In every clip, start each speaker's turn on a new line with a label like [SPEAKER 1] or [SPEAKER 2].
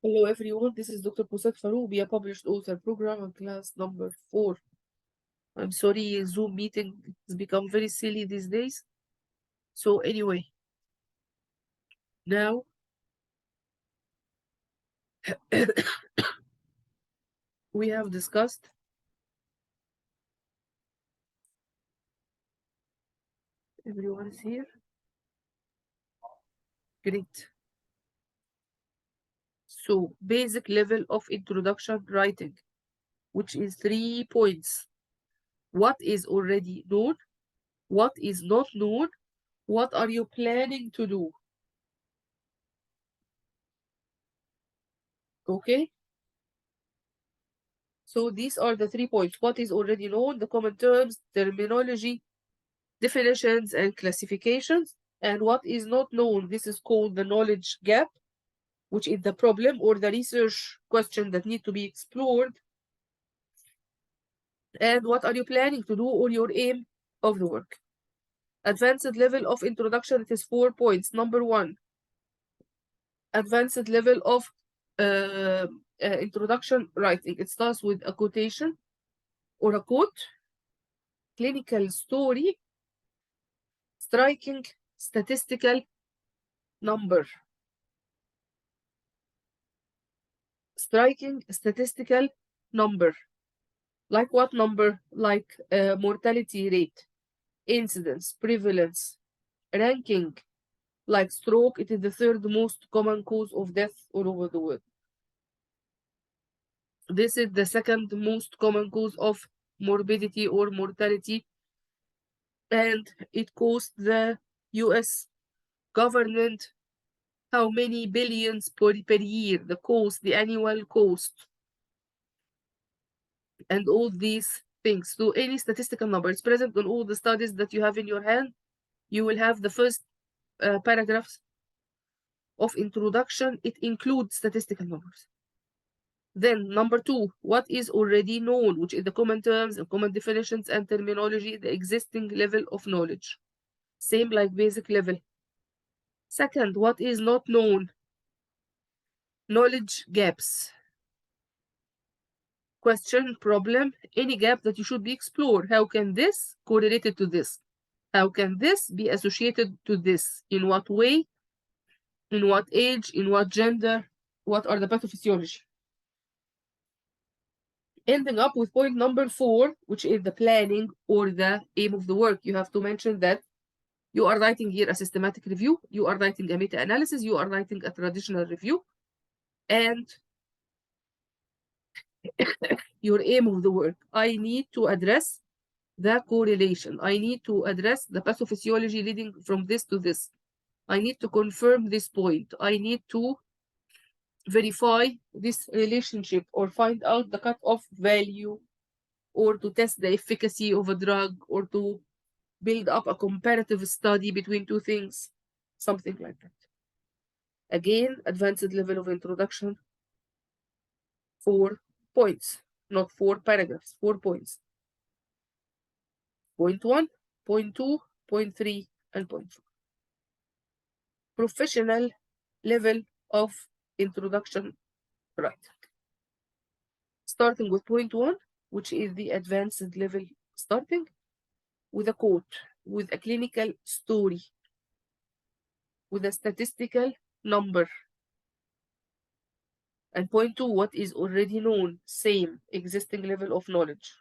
[SPEAKER 1] Hello everyone, this is Dr. Pusat Faroubi, a published author, program and class number 4. I'm sorry, Zoom meeting has become very silly these days. So anyway, now we have discussed everyone is here. Great. So basic level of introduction writing, which is 3 points. What is already known? What is not known? What are you planning to do? Okay? So these are the 3 points. What is already known, the common terms, terminology, definitions, and classifications. And what is not known, this is called the knowledge gap, which is the problem or the research question that need to be explored. And what are you planning to do or your aim of the work? Advanced level of introduction, it is 4 points. Number 1, advanced level of introduction writing. It starts with a quotation or a quote, clinical story, striking statistical number. Striking statistical number. Like what number? Like mortality rate, incidence, prevalence, ranking. Like stroke, it is the 3rd most common cause of death all over the world. This is the 2nd most common cause of morbidity or mortality, and it cost the US government how many billions per year, the cost, the annual cost, and all these things. So any statistical number is present on all the studies that you have in your hand. You will have the first paragraphs of introduction. It includes statistical numbers. Then number 2, what is already known, which is the common terms and common definitions and terminology, the existing level of knowledge. Same like basic level. Second, what is not known, knowledge gaps. Question, problem, any gap that you should be explored. How can this correlate to this? How can this be associated to this? In what way? In what age? In what gender? What are the pathophysiology? Ending up with point number 4, which is the planning or the aim of the work. You have to mention that you are writing here a systematic review, you are writing a meta-analysis, you are writing a traditional review, and your aim of the work. I need to address the correlation. I need to address the pathophysiology leading from this to this. I need to confirm this point. I need to verify this relationship or find out the cutoff value, or to test the efficacy of a drug, or to build up a comparative study between two things, something like that. Again, advanced level of introduction, 4 points, not 4 paragraphs, 4 points. Point 1, point 2, point 3, and point 4. Professional level of introduction writing. Starting with point 1, which is the advanced level, starting with a quote, with a clinical story, with a statistical number. And point 2, what is already known, same existing level of knowledge,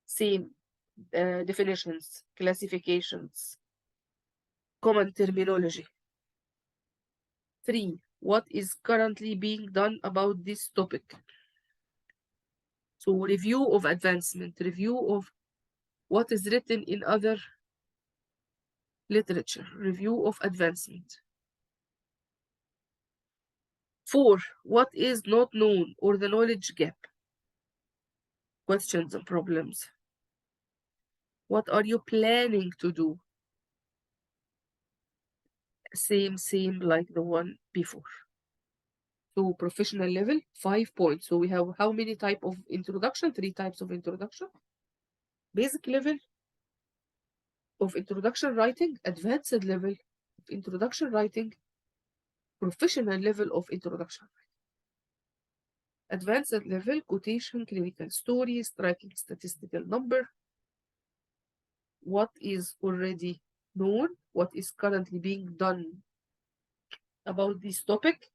[SPEAKER 1] same definitions, classifications, common terminology. 3, what is currently being done about this topic? So review of advancement, review of what is written in other literature, review of advancement. 4, what is not known or the knowledge gap, questions and problems. What are you planning to do? Same like the one before. So professional level, 5 points. So we have how many type of introduction? 3 types of introduction. Basic level of introduction writing, advanced level of introduction writing, professional level of introduction writing. Advanced level, quotation, clinical story, striking statistical number, what is already known, what is currently being done about this topic,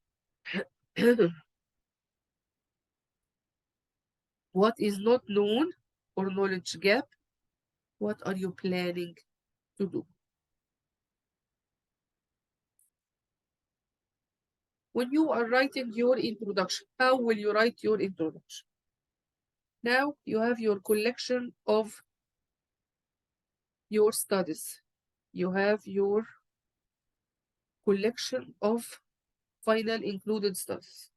[SPEAKER 1] what is not known or knowledge gap, what are you planning to do. When you are writing your introduction, how will you write your introduction? Now you have your collection of your studies. You have your collection of final included studies,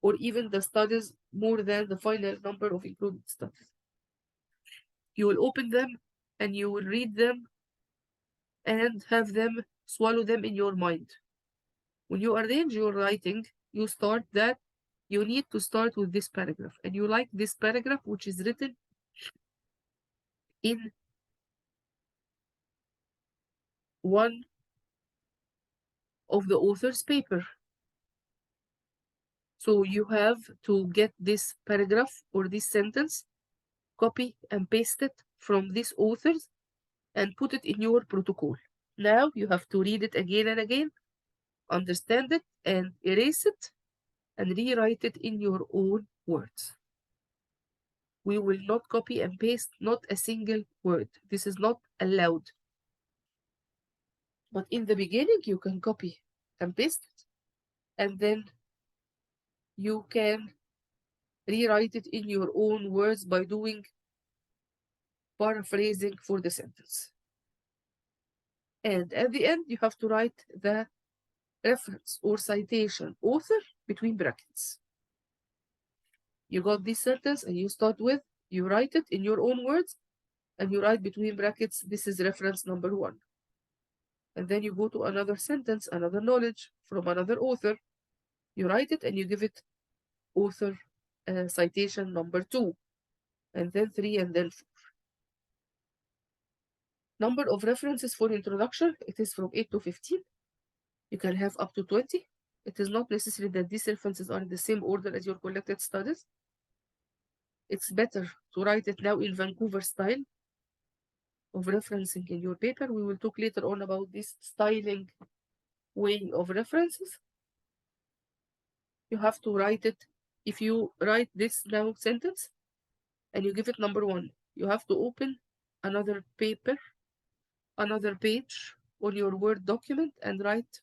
[SPEAKER 1] or even the studies more than the final number of included studies. You will open them and you will read them and have them swallow them in your mind. When you arrange your writing, you start that you need to start with this paragraph, and you like this paragraph which is written in one of the author's paper. So you have to get this paragraph or this sentence, copy and paste it from this author's and put it in your protocol. Now you have to read it again and again, understand it and erase it and rewrite it in your own words. We will not copy and paste not a single word. This is not allowed. But in the beginning, you can copy and paste it, and then you can rewrite it in your own words by doing paraphrasing for the sentence. And at the end, you have to write the reference or citation author between brackets. You got this sentence and you start with, you write it in your own words, and you write between brackets, this is reference number 1. And then you go to another sentence, another knowledge from another author. You write it and you give it author citation number 2, and then 3, and then 4. Number of references for introduction, it is from 8 to 15. You can have up to 20. It is not necessary that these references are in the same order as your collected studies. It's better to write it now in Vancouver style of referencing in your paper. We will talk later on about this styling way of references. You have to write it. If you write this now sentence and you give it number 1, you have to open another paper, another page on your Word document and write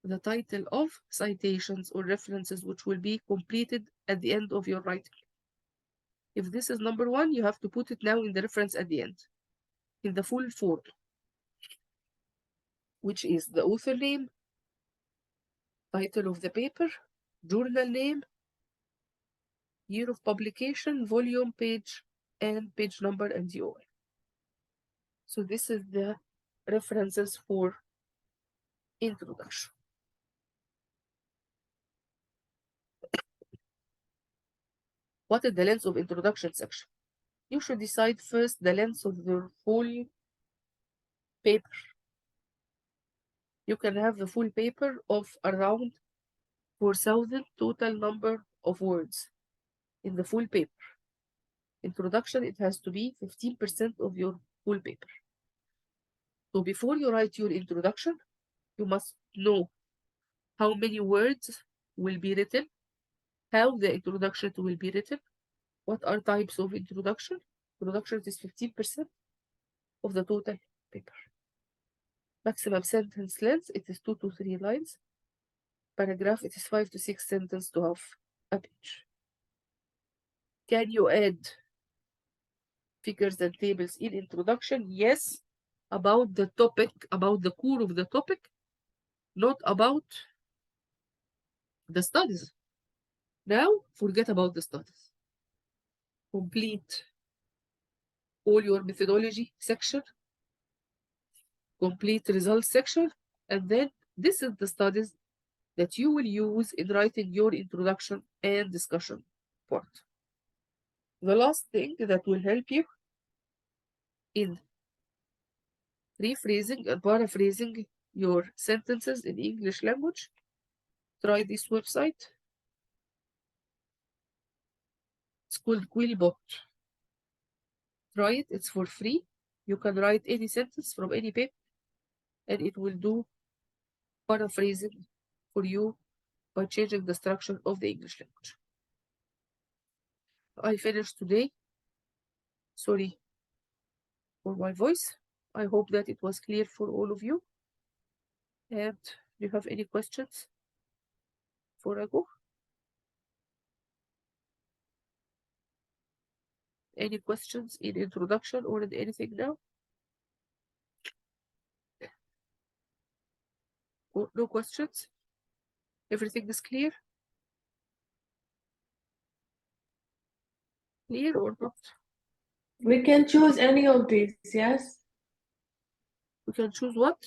[SPEAKER 1] the title of citations or references, which will be completed at the end of your writing. If this is number 1, you have to put it now in the reference at the end, in the full form, which is the author name, title of the paper, journal name, year of publication, volume, page, and page number and DOI. So this is the references for introduction. What is the length of introduction section? You should decide first the length of the full paper. You can have the full paper of around 4,000 total number of words in the full paper. Introduction, it has to be 15% of your full paper. So before you write your introduction, you must know how many words will be written, how the introduction will be written, what are types of introduction. Introduction is 15% of the total paper. Maximum sentence length, it is 2 to 3 lines. Paragraph, it is 5 to 6 sentences to have a page. Can you add figures and tables in introduction? Yes, about the topic, about the core of the topic, not about the studies. Now, forget about the studies. Complete all your methodology section, complete results section, and then this is the studies that you will use in writing your introduction and discussion part. The last thing that will help you in rephrasing and paraphrasing your sentences in English language, try this website. It's called Quillbot. Try it, it's for free. You can write any sentence from any paper and it will do paraphrasing for you by changing the structure of the English language. I finished today. Sorry for my voice. I hope that it was clear for all of you. And do you have any questions before I go? Any questions in introduction or in anything now? No questions? Everything is clear? Clear or not?
[SPEAKER 2] We can choose any of these, yes?
[SPEAKER 1] We can choose what?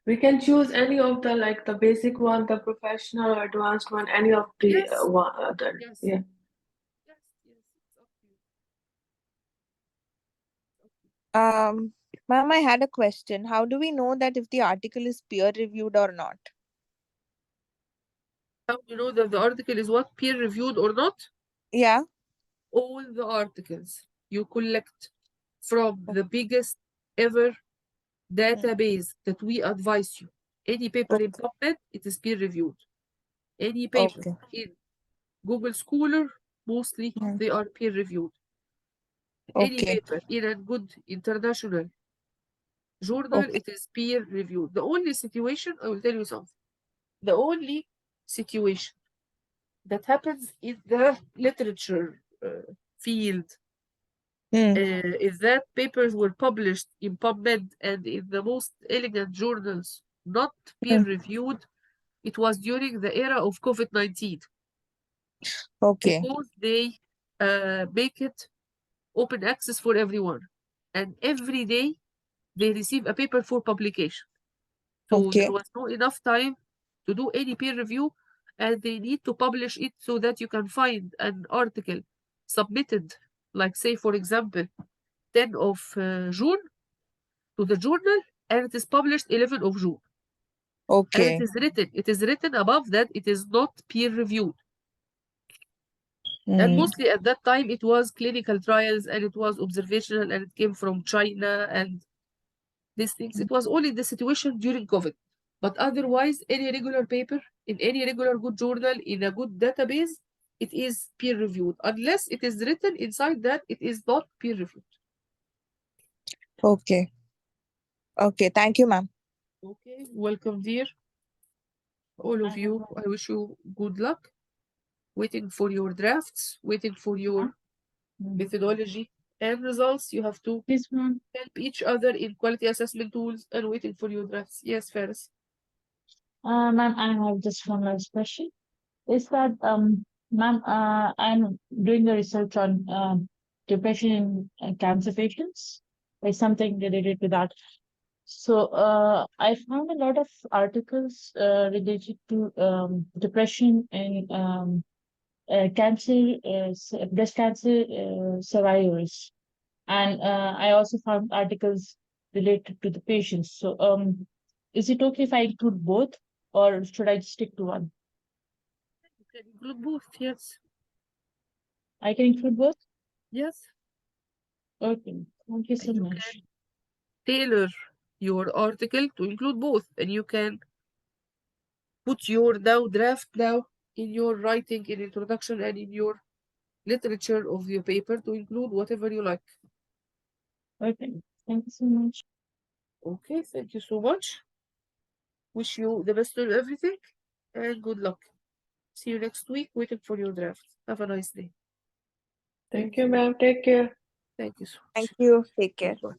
[SPEAKER 2] We can choose any of the, like the basic one, the professional or advanced one, any of the
[SPEAKER 1] Yes.
[SPEAKER 2] one other.
[SPEAKER 1] Yes.
[SPEAKER 2] Yeah.
[SPEAKER 1] Yes, it's up to you.
[SPEAKER 3] Ma'am, I had a question. How do we know that if the article is peer reviewed or not?
[SPEAKER 1] How do you know that the article is what? Peer reviewed or not?
[SPEAKER 3] Yeah.
[SPEAKER 1] All the articles you collect from the biggest ever database that we advise you. Any paper in PubMed, it is peer reviewed. Any paper
[SPEAKER 3] Okay.
[SPEAKER 1] in Google Scholar, mostly they are peer reviewed. Any
[SPEAKER 3] Okay.
[SPEAKER 1] paper in a good international journal,
[SPEAKER 3] Okay.
[SPEAKER 1] it is peer reviewed. The only situation, I will tell you something. The only situation that happens in the literature field is that papers were published in PubMed and in the most elegant journals, not peer reviewed. It was during the era of COVID-19
[SPEAKER 3] Okay.
[SPEAKER 1] because they make it open access for everyone. And every day they receive a paper for publication. So
[SPEAKER 3] Okay.
[SPEAKER 1] there was not enough time to do any peer review, and they need to publish it so that you can find an article submitted, like say, for example, 10 of June to the journal, and it is published 11 of June. And
[SPEAKER 3] Okay.
[SPEAKER 1] it is written above that it is not peer reviewed. And mostly at that time, it was clinical trials and it was observational and it came from China and these things. It was only the situation during COVID. But otherwise, any regular paper in any regular good journal in a good database, it is peer reviewed, unless it is written inside that it is not peer reviewed.
[SPEAKER 3] Okay. Okay. Thank you, ma'am.
[SPEAKER 1] Okay, welcome, dear. All of you, I wish you good luck. Waiting for your drafts, waiting for your methodology and results. You have to
[SPEAKER 4] Yes, ma'am.
[SPEAKER 1] help each other in quality assessment tools and waiting for your drafts. Yes, Faris.
[SPEAKER 4] Ma'am, I have just one last question. Is that, ma'am, I'm doing the research on depression in cancer patients, like something related to that. So, I found a lot of articles related to depression and cancer, breast cancer survivors. And I also found articles related to the patients. So, is it okay if I include both, or should I stick to one?
[SPEAKER 1] You can include both, yes.
[SPEAKER 4] I can include both?
[SPEAKER 1] Yes.
[SPEAKER 4] Okay, thank you so
[SPEAKER 1] And you
[SPEAKER 4] much.
[SPEAKER 1] can tailor your article to include both, and you can put your draft now in your writing, in introduction, and in your literature of your paper to include whatever you like.
[SPEAKER 4] Okay, thank you so much.
[SPEAKER 1] Okay, thank you so much. Wish you the best on everything and good luck. See you next week, waiting for your draft. Have a nice day.
[SPEAKER 2] Thank you, ma'am. Take care.
[SPEAKER 1] Thank you so much.
[SPEAKER 3] Thank you. Take care.
[SPEAKER 1] Bye.